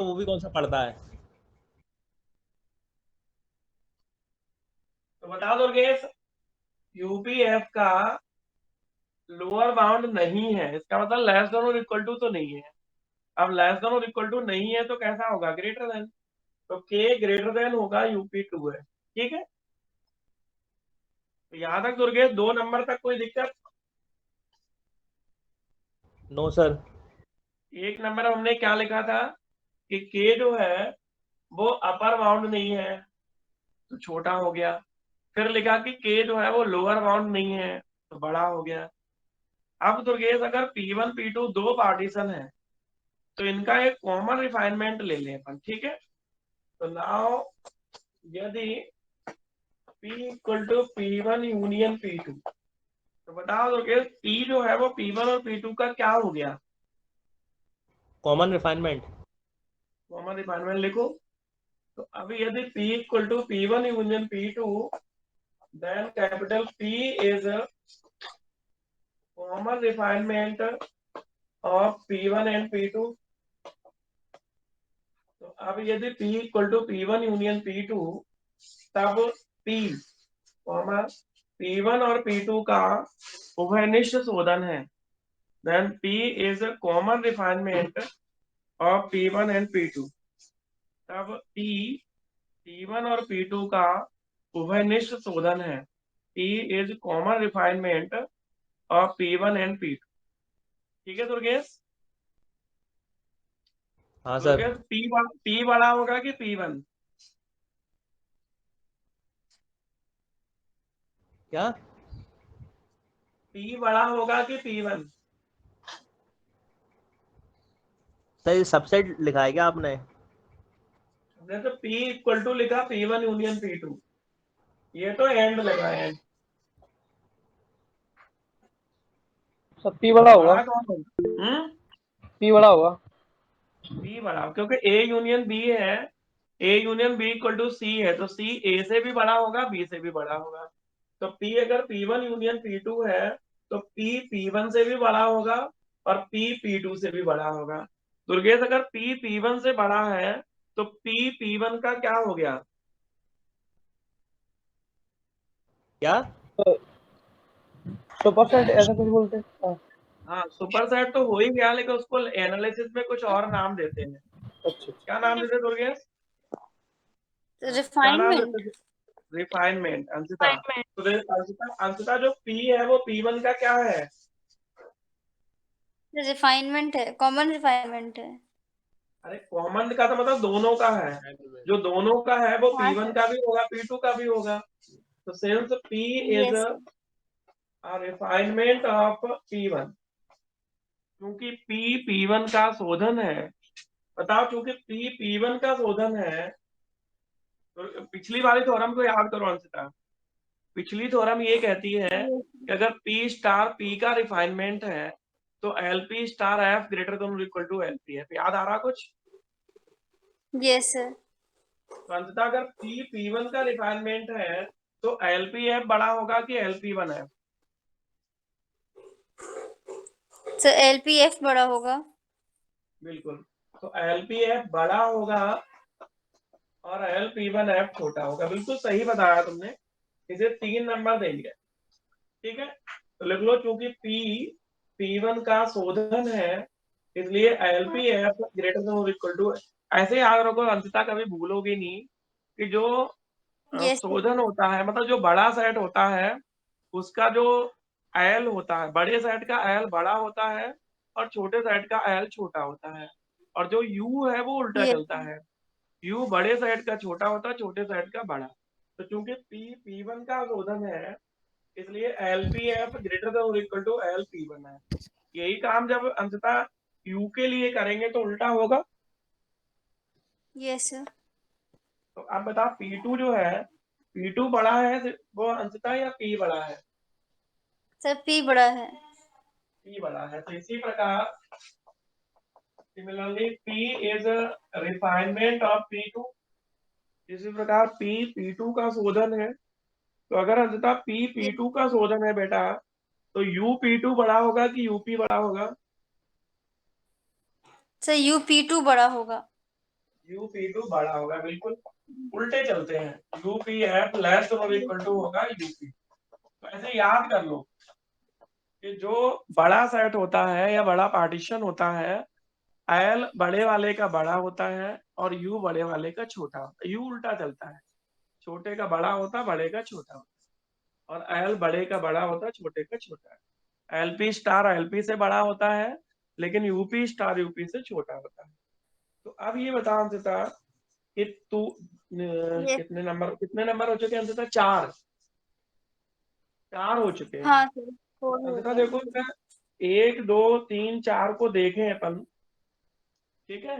तो वो भी कौन सा पड़ता है? तो बता दो गेस, यूपीएफ का लोअर बाउंड नहीं है, इसका मतलब लेस देन और इक्वल टू तो नहीं है। अब लेस देन और इक्वल टू नहीं है तो कैसा होगा, ग्रेटर देन। तो के ग्रेटर देन होगा यूपी 2 है, ठीक है। तो यहां तक दुर्गेश 2 नंबर तक कोई दिक्कत? No sir. 1 नंबर हमने क्या लिखा था कि के जो है वो अपर बाउंड नहीं है, तो छोटा हो गया। फिर लिखा कि के जो है वो लोअर बाउंड नहीं है, तो बड़ा हो गया। अब दुर्गेश अगर P1 P2 दो पार्टीशन है तो इनका एक कॉमन रिफाइनमेंट ले लें अपन, ठीक है। तो नाउ यदि P = P1 यूनियन P2, तो बताओ दुर्गेश P जो है वो P1 और P2 का क्या हो गया? Common refinement. कॉमन रिफाइनमेंट लिखो। तो अभी यदि P = P1 union P2, then capital P is common refinement of P1 and P2। तो अब यदि P = P1 यूनियन P2, तब P P1 और P2 का उभयनिष्ठ शोधन है। Then P is common refinement of P1 and P2। तब P1 और P2 का उभयनिष्ठ शोधन है। P is common refinement of P1 and P2। ठीक है दुर्गेश। हाँ सर। दुर्गेश P बड़ा होगा कि P1? क्या? P बड़ा होगा कि P1? सर ये सबसेट लिखा है क्या आपने? हमने तो P = लिखा P1 यूनियन P2, ये तो एंड लगा है। सब पी बड़ा होगा। बड़ा कौन होगा? पी बड़ा होगा। P बड़ा, क्योंकि A यूनियन B है, A यूनियन B = C है, तो C A से भी बड़ा होगा, B से भी बड़ा होगा। तो P अगर P1 यूनियन P2 है तो P P1 से भी बड़ा होगा और P P2 से भी बड़ा होगा। दुर्गेश अगर P P1 से बड़ा है तो P P1 का क्या हो गया? क्या? तो सुपर सेट ऐसा कुछ बोलते हैं। हाँ। हाँ सुपर सेट तो हो ही गया, लेकिन उसको एनालिसिस में कुछ और नाम देते हैं। अच्छा क्या नाम देते हैं दुर्गेश? क्या नाम रिफाइनमेंट। देते हैं? रिफाइनमेंट। अंशिता, रिफाइनमेंट। तो अंशिता जो P है वो P1 का क्या है? रिफाइनमेंट है, कॉमन रिफाइनमेंट है। अरे कॉमन का तो मतलब दोनों का है, जो दोनों का है वो हाँ P1 सर। का भी होगा P2 का भी होगा। तो since P is yes sir. Refinement of P1, क्योंकि P P1 का शोधन है। बताओ, क्योंकि P P1 का शोधन है, तो पिछली वाली थ्योरम को याद करो अंशिता। पिछली थ्योरम ये कहती है कि अगर P का रिफाइनमेंट है तो LP(F) greater than equal to LPF। याद आ रहा कुछ? Yes sir. तो अंततः अगर P1 का रिफाइनमेंट है तो LPF बड़ा होगा कि LP1F? सर LPF बड़ा होगा। बिल्कुल। तो LPF बड़ा होगा और LP1F छोटा होगा। बिल्कुल सही बताया तुमने। इसे 3 नंबर देंगे, ठीक है। तो लिख लो, चूंकि P1 का शोधन है इसलिए LPF ग्रेटर देन और इक्वल टू। ऐसे याद रखो अंततः, कभी भूलोगे नहीं कि जो यस सर। शोधन होता है, मतलब जो बड़ा सेट होता है उसका जो एल होता है, बड़े सेट का एल बड़ा होता है और छोटे सेट का एल छोटा होता है। और जो यू है वो उल्टा यस चलता है, यू बड़े सेट का छोटा होता है, छोटे सेट का बड़ा। तो चूंकि P1 का शोधन है इसलिए LPF ग्रेटर देन और इक्वल टू LP1 है। यही काम जब अंततः यू के लिए करेंगे तो उल्टा होगा। Yes sir. तो आप बताओ P2 जो है, P2 बड़ा है वो अंशतः या P बड़ा है? सर P बड़ा है। P बड़ा है। तो इसी प्रकार similarly P is refinement of P2। इसी प्रकार P P2 का शोधन है। तो अगर अंशतः P P2 का शोधन है बेटा, तो U P2 बड़ा होगा कि UP बड़ा होगा? सर UP2 बड़ा होगा। UP2 बड़ा होगा, बिल्कुल उल्टे चलते हैं, UPF लेस और इक्वल टू होगा UP। तो ऐसे याद कर लो कि जो बड़ा सेट होता है या बड़ा पार्टीशन होता है, L बड़े वाले का बड़ा होता है और U बड़े वाले का छोटा होता है। U उल्टा चलता है, छोटे का बड़ा होता, बड़े का छोटा होता, और L बड़े का बड़ा होता, छोटे का छोटा है। LP स्टार LP से बड़ा होता है, लेकिन UP स्टार UP से छोटा होता है। तो अब ये बता अंशिता कि तू Yes. कितने नंबर हो चुके हैं अंशिता? 4 हो चुके हैं। हाँ सर, 4 हो अंशिता गया। देखो, 1 2 3 4 को देखें अपन, ठीक है?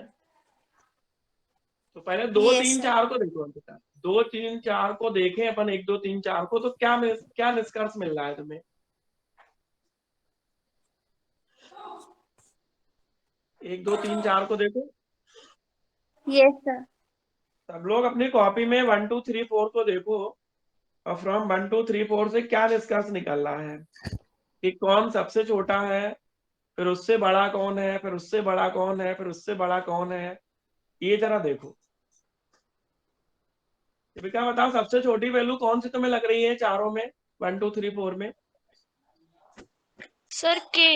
तो पहले 2 Yes 3 सर। 4 को देखो अंकिता, 2 3 4 को देखें अपन, 1 2 3 4 को, तो क्या निष्कर्ष मिल रहा है तुम्हें? 1 2 3 4 को देखो। Yes sir. सब लोग अपनी कॉपी में 1 2 3 4 को देखो, और फ्रॉम 1 2 3 4 से क्या निष्कर्ष निकल रहा है कि कौन सबसे छोटा है, फिर उससे बड़ा कौन है, फिर उससे बड़ा कौन है, फिर उससे बड़ा कौन है, ये जरा देखो। दीपिका बताओ, सबसे छोटी वैल्यू कौन सी तुम्हें लग रही है चारों में, 1 2 3 4 में? सर के।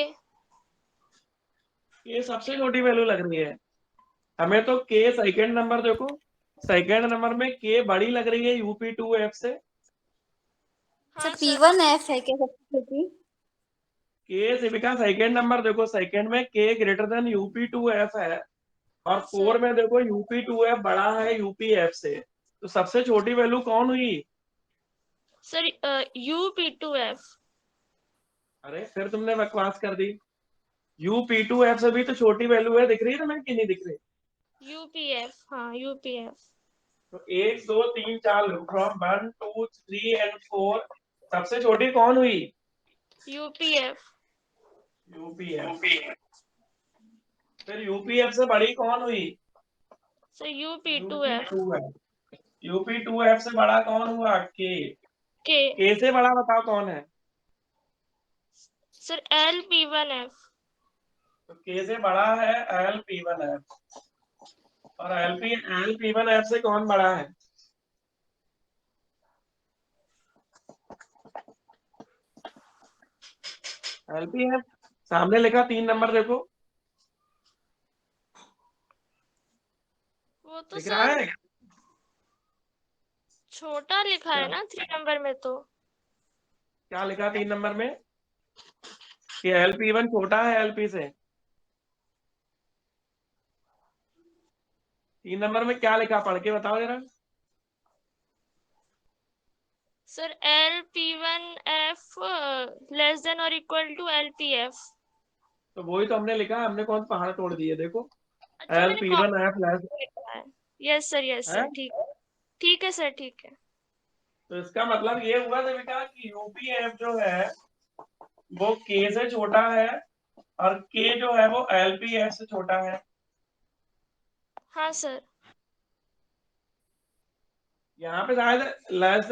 ये सबसे छोटी वैल्यू लग रही है हमें। तो के सेकंड नंबर देखो, सेकंड नंबर में के बड़ी लग रही है UP2F से। सर हाँ सर। P1F है क्या सबसे छोटी? के दीपिका सेकंड नंबर देखो, सेकंड में के ग्रेटर देन UP2F है, और 4 में देखो UP2F बड़ा है UPF से। तो सबसे छोटी वैल्यू कौन हुई? Sir UP2F। अरे फिर तुमने बकवास कर दी। UP2F से भी तो छोटी वैल्यू है, दिख रही है तुम्हें कि नहीं दिख रही? UPF, हाँ UPF। तो 1 2 3 4 फ्रॉम 1 2 3 एंड 4 सबसे छोटी कौन हुई? UPF। UPF। फिर UPF से बड़ी कौन हुई? Sir UP2F। UP2F से बड़ा कौन हुआ? के। के से बड़ा बताओ कौन है? Sir LP1F। तो के से बड़ा है LP1F, और LP1F से कौन बड़ा है? LPF सामने लिखा 3 नंबर देखो, वो तो दिख रहा सर है? छोटा लिखा है ना 3 नंबर में तो। क्या लिखा 3 नंबर में? कि LP1 छोटा है LP से। 3 नंबर में क्या लिखा, पढ़ के बताओ जरा। सर LP1F लेस देन और इक्वल टू LPF। तो वही तो हमने लिखा, हमने कौन पहाड़ तोड़ दिए, देखो अच्छा, मैंने LP1F लेस लिखा है। यस सर है। ठीक है। ठीक है सर, ठीक है। तो इसका मतलब ये हुआ देविका कि UPF जो है वो के से छोटा है, और के जो है वो LPF से छोटा है। हाँ सर। यहाँ पे शायद लेस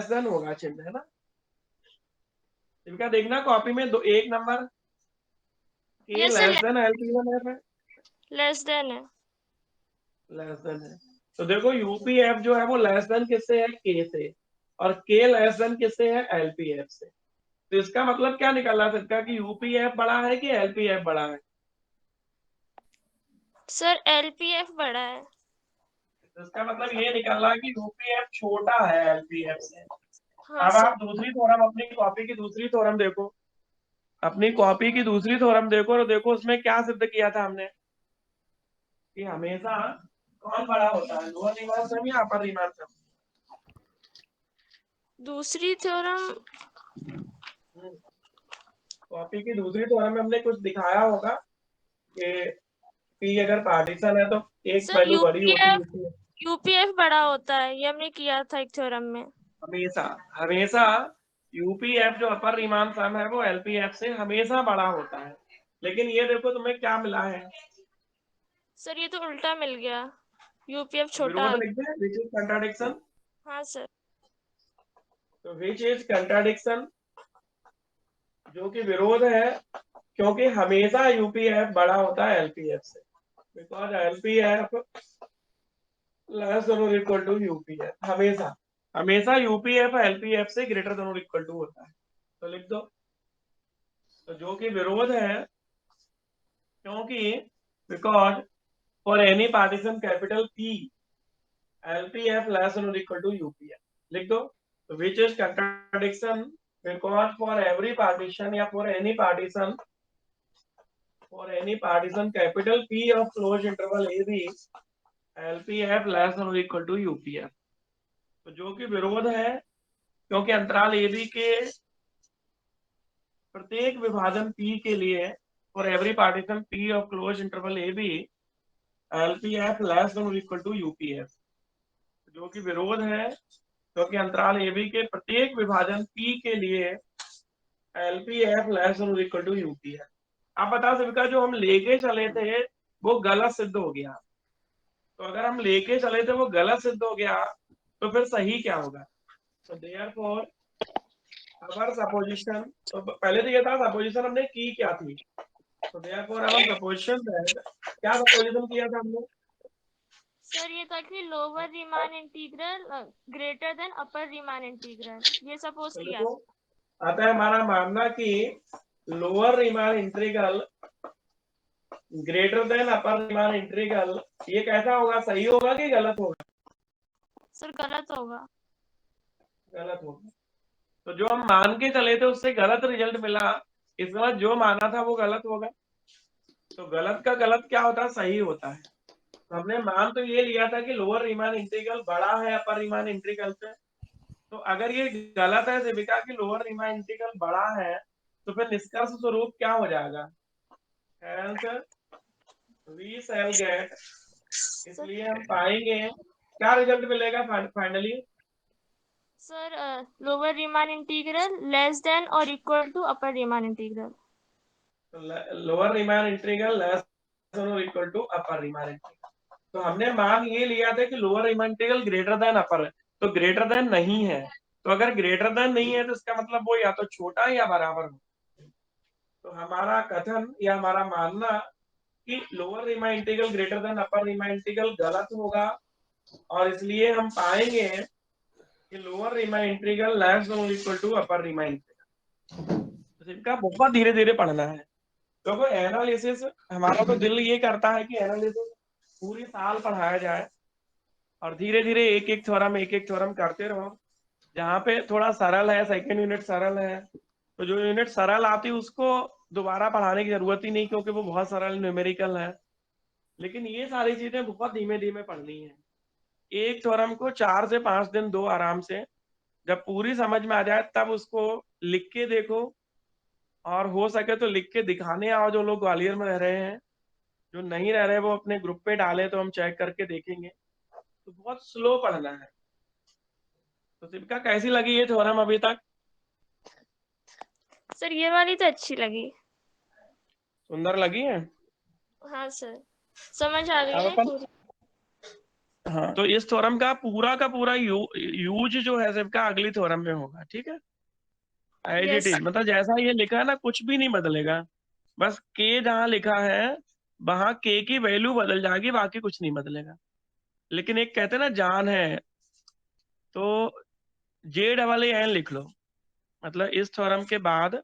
देन होगा चिन्ह, है ना? देविका देखना कॉपी में एक नंबर के yes less sir, then LP1F है, लेस देन है। लेस देन है। तो देखो UPF जो है वो लेस देन किससे है? के से, और के लेस देन किससे है? LPF से। तो इसका मतलब क्या निकला सकता कि UPF बड़ा है कि LPF बड़ा है? सर LPF बड़ा है। तो इसका मतलब ये निकल रहा कि UPF छोटा है LPF से। हाँ अब सर। आप दूसरी थ्योरम, अपनी कॉपी की दूसरी थ्योरम देखो, अपनी कॉपी की दूसरी थ्योरम देखो, और देखो उसमें क्या सिद्ध किया था हमने कि हमेशा कौन बड़ा होता है, लोअर रीमान सम या अपर रीमान सम? दूसरी थ्योरम। कॉपी की दूसरी थ्योरम में हमने कुछ दिखाया होगा कि P अगर पार्टीशन है तो एक सर वैल्यू बड़ी होती है उसमें। यूपीएफ बड़ा होता है, ये हमने किया था एक थ्योरम में। हमेशा हमेशा UPF जो अपर रीमान सम है वो LPF से हमेशा बड़ा होता है। लेकिन ये देखो तुम्हें क्या मिला है, सर ये तो उल्टा मिल गया, यूपीएफ छोटा विरोध आ लिख दे, विच इज कंट्राडिक्शन। गया। हाँ सर। तो विच इज कंट्राडिक्शन, जो कि विरोध है, क्योंकि हमेशा UPF बड़ा होता है LPF से, बिकॉज LPF लेस देन और इक्वल टू यूपीएफ, हमेशा हमेशा यूपीएफ एलपीएफ से ग्रेटर देन और इक्वल टू होता है। तो लिख दो, तो जो कि विरोध है, क्योंकि because for any partition capital P LPF less than और इक्वल टू यूपीएफ, लिख दो। तो which is contradiction, because for every partition या for any partition capital P of close interval A B LPF less than और equal to UPF. तो जो कि विरोध है, क्योंकि अंतराल ए बी के प्रत्येक विभाजन पी के लिए for every partition P of close interval A B LPF less than और इक्वल टू यूपीएफ, जो कि विरोध है, क्योंकि अंतराल ए बी के प्रत्येक विभाजन पी के लिए एलपीएफ लेस देन और इक्वल टू यूपीएफ। आप बता सकते, जो हम लेके चले थे वो गलत सिद्ध हो गया। तो अगर हम लेके चले थे वो गलत सिद्ध हो गया, तो फिर सही क्या होगा? तो देयरफॉर अवर सपोजिशन, तो पहले तो ये था सपोजिशन हमने की क्या थी, तो देयरफॉर अवर सपोजिशन दैट, क्या सपोजिशन किया था हमने? सर ये था कि lower Riemann integral greater than upper Riemann integral, ये सपोज तो किया। देखो, आता है हमारा मानना कि lower Riemann integral greater than upper Riemann integral, ये कैसा होगा, सही होगा कि गलत होगा? सर गलत होगा। गलत होगा। तो जो हम मान के चले थे उससे गलत रिजल्ट मिला, इस बार जो माना था वो गलत होगा। तो गलत का गलत क्या होता है, सही होता है। तो हमने मान तो ये लिया था कि लोअर रीमान इंटीग्रल बड़ा है अपर रीमान इंटीग्रल से, तो अगर ये गलत है सेविका कि लोअर रीमान इंटीग्रल बड़ा है, तो फिर निष्कर्ष स्वरूप क्या हो जाएगा, हेंस वी शैल गेट, इसलिए हम पाएंगे क्या रिजल्ट मिलेगा finally? Sir lower Riemann integral less than और equal to upper Riemann integral. Lower Riemann integral less than और equal to upper Riemann integral. तो हमने मान ये लिया था कि lower Riemann integral greater than upper है, तो ग्रेटर देन नहीं है। तो अगर ग्रेटर देन नहीं है तो इसका मतलब वो या तो छोटा या बराबर हो। तो हमारा कथन या हमारा मानना कि lower Riemann integral greater than upper Riemann integral गलत होगा, और इसलिए हम पाएंगे कि lower Riemann integral less than और equal to upper Riemann integral. इनका बहुत धीरे धीरे पढ़ना है, क्योंकि एनालिसिस हमारा तो दिल ये करता है कि एनालिसिस पूरी साल पढ़ाया जाए, और धीरे धीरे एक एक थ्योरम करते रहो। जहाँ पे थोड़ा सरल है, सेकंड यूनिट सरल है, तो जो यूनिट सरल आती है उसको दोबारा पढ़ाने की जरूरत ही नहीं, क्योंकि वो बहुत सरल न्यूमेरिकल है। लेकिन ये सारी चीजें बहुत धीमे धीमे पढ़नी है। एक थ्योरम को 4 से 5 दिन दो आराम से, जब पूरी समझ में आ जाए तब उसको लिख के देखो, और हो सके तो लिख के दिखाने आओ जो लोग ग्वालियर में रह रहे हैं। जो नहीं रह रहे वो अपने ग्रुप पे डाले तो हम चेक करके देखेंगे। तो बहुत स्लो पढ़ना है। तो शिविका कैसी लगी ये थ्योरम अभी तक? सर ये वाली तो अच्छी लगी। सुंदर लगी है? हाँ सर, समझ आ गई अब ना अपन पूरी। हाँ, तो इस थ्योरम का पूरा यूज जो है शिविका अगली थ्योरम में होगा, ठीक है? As it yes. इज, मतलब जैसा ये लिखा है ना, कुछ भी नहीं बदलेगा। बस के जहाँ लिखा है वहां के की वैल्यू बदल जाएगी, बाकी कुछ नहीं बदलेगा। लेकिन एक कहते हैं ना जान है, तो JEE लिख लो। मतलब इस थ्योरम के बाद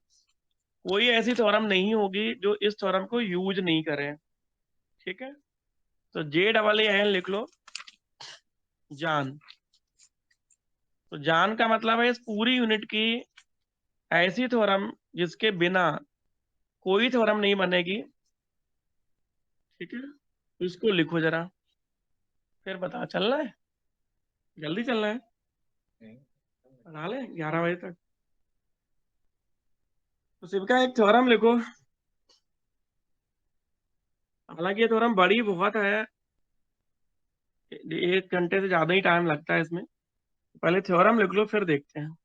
कोई ऐसी थ्योरम नहीं होगी जो इस थ्योरम को यूज नहीं करे, ठीक है? तो JEE लिख लो, जान। तो जान का मतलब है इस पूरी यूनिट की ऐसी थ्योरम जिसके बिना कोई थ्योरम नहीं बनेगी, ठीक है? तो इसको लिखो जरा, फिर बता चलना है, जल्दी चलना है, बना ले 11 बजे तक। तो शिविका एक थ्योरम लिखो। हालांकि ये थ्योरम बड़ी बहुत है, 1 घंटे से ज्यादा ही टाइम लगता है इसमें। पहले थ्योरम लिख लो फिर देखते हैं।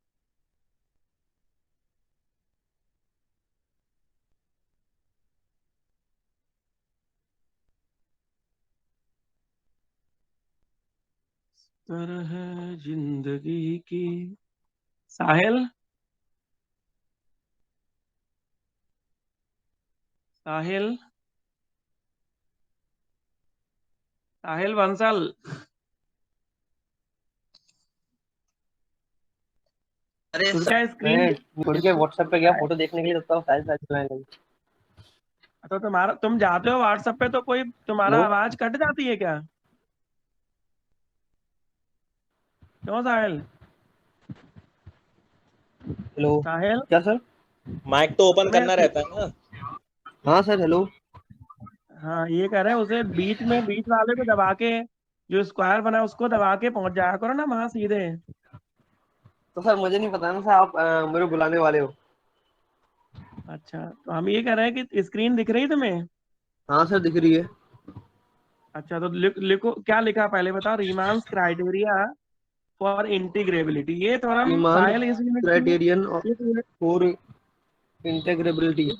तरह जिंदगी की, साहिल साहिल साहिल बंसल, अरे तो क्या स्क्रीन मैं छोड़ के व्हाट्सएप पे गया फोटो देखने के लिए, तब तक फाइल फाइल चलाने लगी। तो तुम्हारा, तुम जाते हो व्हाट्सएप पे तो कोई तुम्हारा हेलो आवाज कट जाती है क्या? क्यों साहिल? हेलो, साहिल, क्या सर? माइक तो ओपन अबे करना रहता है ना। हाँ सर, हेलो। हाँ, ये कह रहे हैं उसे बीच में, बीच वाले को दबा के, जो स्क्वायर बना है उसको दबा के पहुंच जाया करो ना वहां सीधे। तो सर मुझे नहीं पता ना सर, आप मेरे बुलाने वाले हो। अच्छा, तो हम ये कह रहे हैं कि स्क्रीन दिख रही तुम्हें? हाँ सर, दिख रही है। अच्छा, तो लिखो, क्या लिखा पहले बताओ। रीमांस क्राइटेरिया फॉर इंटीग्रेबिलिटी, ये थोड़ा ईमान साहिल इस यूनिट क्राइटेरियन की, इस यूनिट फॉर इंटेग्रेबिलिटी।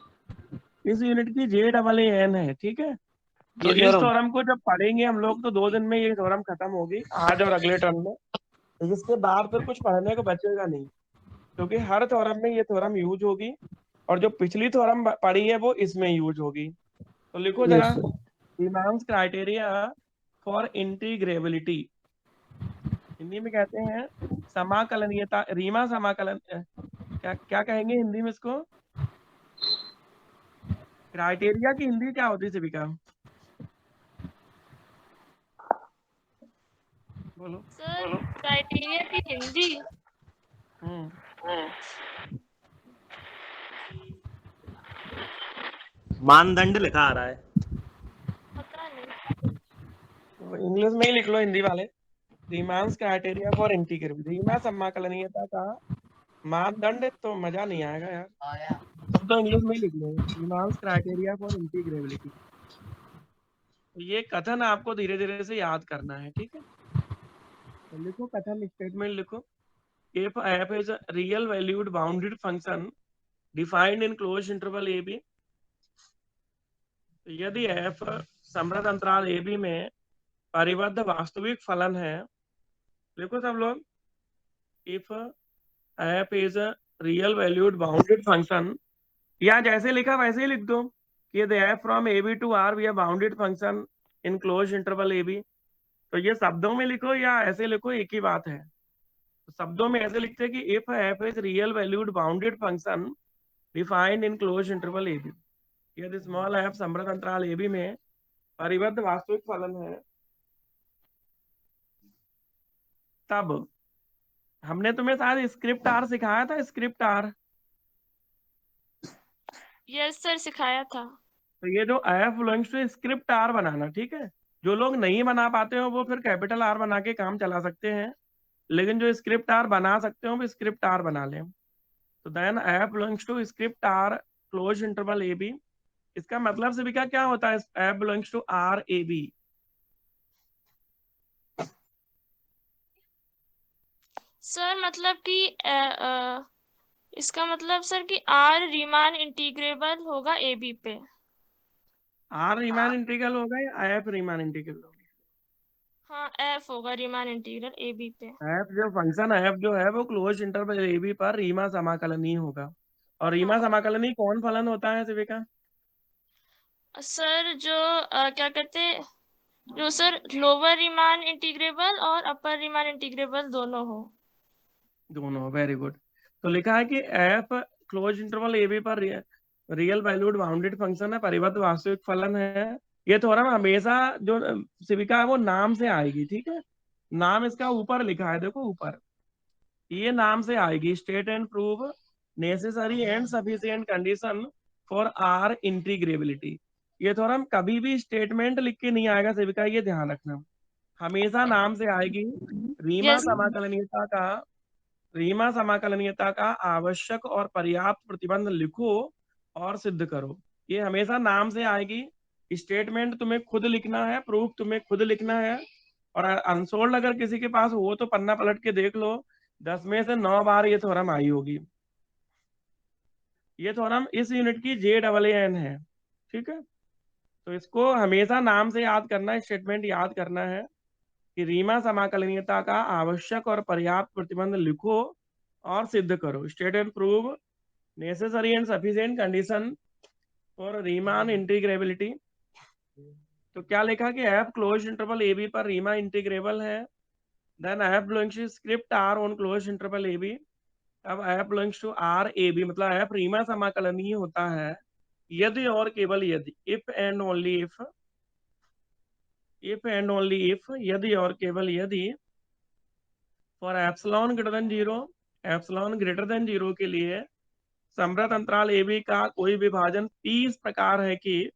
इस यूनिट की JAAN है, ठीक है। तो ये इस थ्योरम। थ्योरम को जब पढ़ेंगे हम लोग तो 2 दिन में ये थ्योरम खत्म होगी, आज और अगले टर्म में। इसके बाद फिर कुछ पढ़ने को बचेगा नहीं, क्योंकि हर थ्योरम में ये थ्योरम यूज होगी, और जो पिछली थ्योरम पढ़ी है वो इसमें यूज होगी। तो लिखो यस जरा, sir. Riemann's criteria for integrability, Hindi में कहते हैं समाकलनीयता, रीमा समाकलन, क्या क्या कहेंगे हिंदी में इसको? क्राइटेरिया की हिंदी क्या होती है शिविका? बोलो। सर क्राइटेरिया की हिंदी हम्म मानदंड लिखा आ रहा है। पता नहीं। तो इंग्लिश में ही लिख लो हिंदी वाले। रीमांस क्राइटेरिया फॉर इंटीग्रेबिलिटी, रीमा समाकलनीयता का मानदंड, तो मजा नहीं आएगा यार, तुम तो इंग्लिश में ही लिख लो, रीमांस क्राइटेरिया फॉर इंटीग्रेबिलिटी। तो ये कथन आपको धीरे धीरे से याद करना है, ठीक है। तो लिखो कथन, स्टेटमेंट लिखो। If f is a real valued bounded function defined in closed interval a b, यदि f समृद्ध अंतराल a b में परिबद्ध वास्तविक फलन है, देखो सब लोग, if f is a real valued bounded function, या जैसे लिखा वैसे ही लिख दो कि the f from ab to r be a bounded function in closed interval ab। तो ये शब्दों में लिखो या ऐसे लिखो, एक ही बात है। तो शब्दों में ऐसे लिखते हैं कि if f is real valued bounded function defined in closed interval ab, यदि स्मॉल f समृद्ध अंतराल ab में परिबद्ध वास्तविक फलन है, तब हमने तुम्हें शायद स्क्रिप्ट आर सिखाया था, स्क्रिप्ट आर। यस सर, सिखाया था। तो ये जो f belongs to script R बनाना, ठीक है। जो लोग नहीं बना पाते हो वो फिर कैपिटल आर बना के काम चला सकते हैं, लेकिन जो स्क्रिप्ट आर बना सकते हो वो स्क्रिप्ट आर बना लें। तो then f belongs to script R close interval A B, इसका मतलब से भी क्या होता है, f belongs to R A B. Sir मतलब कि इसका मतलब सर कि आर रीमान इंटीग्रेबल होगा ए बी पे। आर रीमान इंटीग्रल होगा या f रीमान इंटीग्रल होगा? हाँ, एफ होगा रीमान इंटीग्रल ए बी पे। f जो फंक्शन f जो है वो क्लोज इंटरवल ए बी पर रीमा समाकलनीय होगा। और रीमा हाँ समाकलनीय कौन फलन होता है शिविका? सर, जो क्या कहते हैं, जो सर लोअर रीमान इंटीग्रेबल और अपर रीमान इंटीग्रेबल दोनों हो। दोनों, वेरी गुड। तो लिखा है कि f close interval A B पर रियल वैल्यूड बाउंडेड फंक्शन है, परिबद्ध वास्तविक फलन है। ये थोड़ा हमेशा जो शिविका है वो नाम से आएगी, ठीक है। नाम इसका ऊपर लिखा है, देखो ऊपर, ये नाम से आएगी, state and prove necessary and sufficient condition for R integrability. ये थोड़ा कभी भी स्टेटमेंट लिख के नहीं आएगा शिविका, ये ध्यान रखना, हमेशा नाम से आएगी। रीमा यस। समाकलनीयता का, रीमा समाकलनीयता का आवश्यक और पर्याप्त प्रतिबंध लिखो और सिद्ध करो। ये हमेशा नाम से आएगी। स्टेटमेंट तुम्हें खुद लिखना है, प्रूफ तुम्हें खुद लिखना है। और अनसोल्ड अगर किसी के पास हो तो पन्ना पलट के देख लो, 10 में से 9 बार ये थ्योरम आई होगी। ये थ्योरम इस यूनिट की JAAN है, ठीक है। तो इसको हमेशा नाम से याद करना है, स्टेटमेंट याद करना है कि रीमा समाकलनीयता का आवश्यक और पर्याप्त प्रतिबंध लिखो और सिद्ध करो, state and prove necessary and sufficient condition for Riemann integrability. तो क्या लिखा कि f close interval A B पर रीमा इंटीग्रेबल है, then f belongs to script R on close interval A B, अब f belongs to R A B, मतलब f Riemann समाकलनीय होता है यदि और केवल यदि, इफ एंड ओनली इफ, यदि और केवल यदि, for epsilon greater than zero, epsilon greater than zero के लिए समृद्ध अंतराल ए बी का कोई विभाजन p इस प्रकार है कि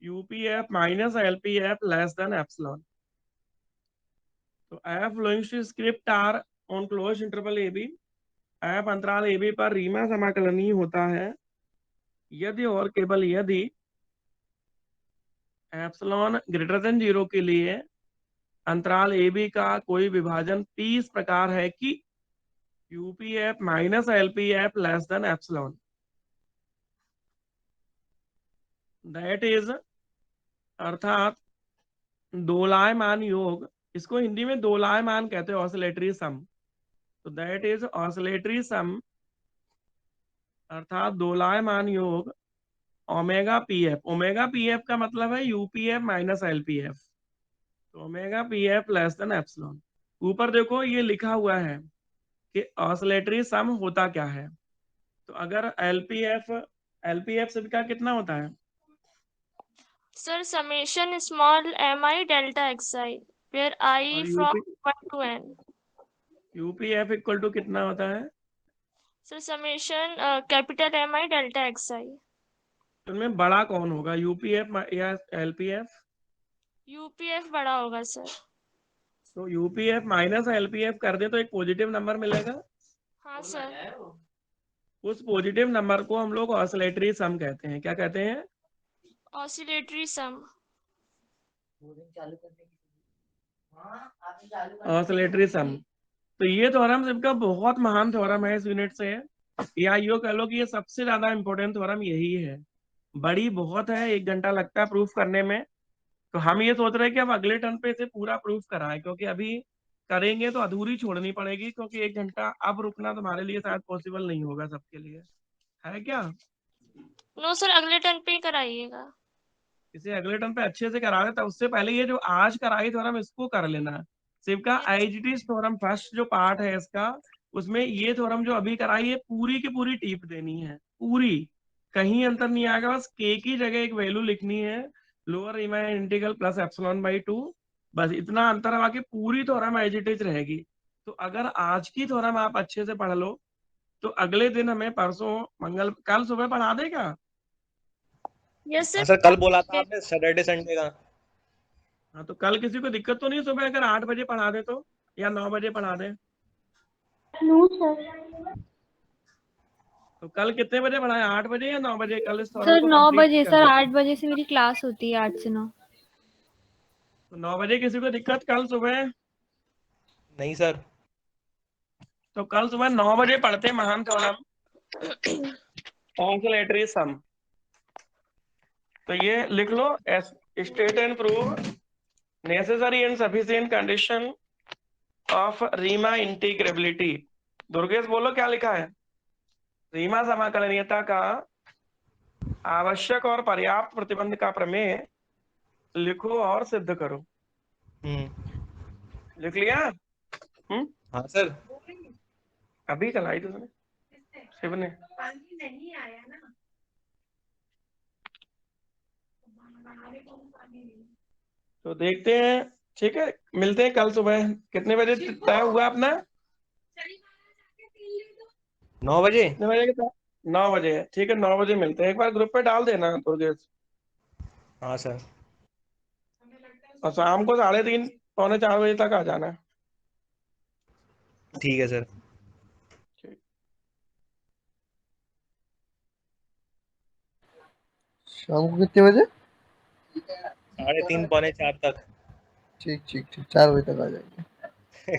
UPF minus LPF less than epsilon. तो F belongs to script R on close interval A B, F अंतराल ए बी पर रीमान समाकलनीय होता है यदि और केवल यदि एप्सिलॉन ग्रेटर देन जीरो के लिए अंतराल ए बी का कोई विभाजन p इस प्रकार है कि UPF minus LPF less than epsilon. That is, अर्थात दोलायमान योग, इसको हिंदी में दोलायमान कहते हैं, ऑसिलेटरी सम। तो दैट इज ऑसिलेटरी सम, अर्थात दोलायमान योग omega P F. Omega P F का मतलब है यूपीएफ माइनस एलपीएफ, तो omega P F less than epsilon. ऊपर देखो ये लिखा हुआ है कि ऑसिलेटरी सम होता क्या है। तो अगर एलपीएफ से का कितना होता है? Sir, summation small mi delta xi, where I और from 1 to n. UPF equal to कितना होता है? Sir, summation capital Mi delta xi. उनमें बड़ा कौन होगा, यूपीएफ या एलपीएफ? UPF बड़ा होगा सर। तो यूपीएफ माइनस एलपीएफ कर दे तो एक पॉजिटिव नंबर मिलेगा। हाँ सर। उस पॉजिटिव नंबर को हम लोग ऑसिलेटरी सम कहते हैं। क्या कहते हैं? ऑसिलेटरी सम। ऑसिलेटरी सम। तो ये थ्योरम सबका बहुत महान थ्योरम है इस यूनिट से, या यो कह लो कि ये सबसे ज्यादा इंपॉर्टेंट थ्योरम यही है। बड़ी बहुत है, 1 घंटा लगता है प्रूफ करने में। तो हम ये सोच रहे हैं कि अब अगले टर्न पे इसे पूरा प्रूफ कराएं, क्योंकि अभी करेंगे तो अधूरी छोड़नी पड़ेगी, क्योंकि 1 घंटा अब रुकना तुम्हारे लिए शायद पॉसिबल नहीं होगा सबके लिए, है क्या? नो सर, अगले टर्न पे ही कराइएगा। इसे अगले टर्न पे अच्छे से करा देता, उससे पहले ये जो आज कराई थ्योरम इसको कर लेना। सिर्फ का आईजीटी थ्योरम फर्स्ट जो पार्ट है इसका, उसमें ये थ्योरम जो अभी कराई है पूरी की पूरी टीप देनी है, पूरी, कहीं अंतर नहीं आएगा। बस के की जगह एक वैल्यू लिखनी है, lower Riemann integral plus epsilon by 2, बस इतना अंतर है, बाकी पूरी थ्योरम आईजीटी रहेगी। तो अगर आज की थ्योरम आप अच्छे से पढ़ लो तो अगले दिन हमें परसों कल सुबह पढ़ा देगा। यस हाँ सर। सर, कल बोला था आपने सैटरडे संडे का। हाँ, तो कल किसी को दिक्कत तो नहीं सुबह अगर 8 बजे पढ़ा दे तो, या 9 बजे पढ़ा दे? No sir. तो कल कितने बजे पढ़ाए, 8 बजे या 9 बजे? कल इस थ्योरम सर को 9 कंप्लीट बजे कर सर, देते 8 बजे से मेरी क्लास होती है, 8 से 9। तो 9 बजे किसी को दिक्कत कल सुबह? नहीं सर। तो कल सुबह 9 बजे पढ़ते महान थ्योरम ऑसिलेटरी सम। तो ये लिख लो, state and prove necessary and sufficient condition of Riemann integrability. Durgesh बोलो क्या लिखा है? रीमान समाकलनीयता का आवश्यक और पर्याप्त प्रतिबंध का प्रमेय लिखो और सिद्ध करो। लिख लिया? हाँ सर। अभी चलाई तुमने, शिव ने। तो देखते हैं, ठीक है, मिलते हैं कल सुबह। कितने बजे तय हुआ अपना? 9 बजे। कितने बजे का? 9 बजे है, ठीक है, 9 बजे मिलते हैं। एक बार ग्रुप पे डाल देना दुर्गेश। हाँ सर। और शाम को 3:30 पौने 4 बजे तक आ जाना। ठीक है सर। शाम को कितने बजे? 3:30 पौने 4 तक। ठीक ठीक ठीक, 4 बजे तक आ जाएंगे।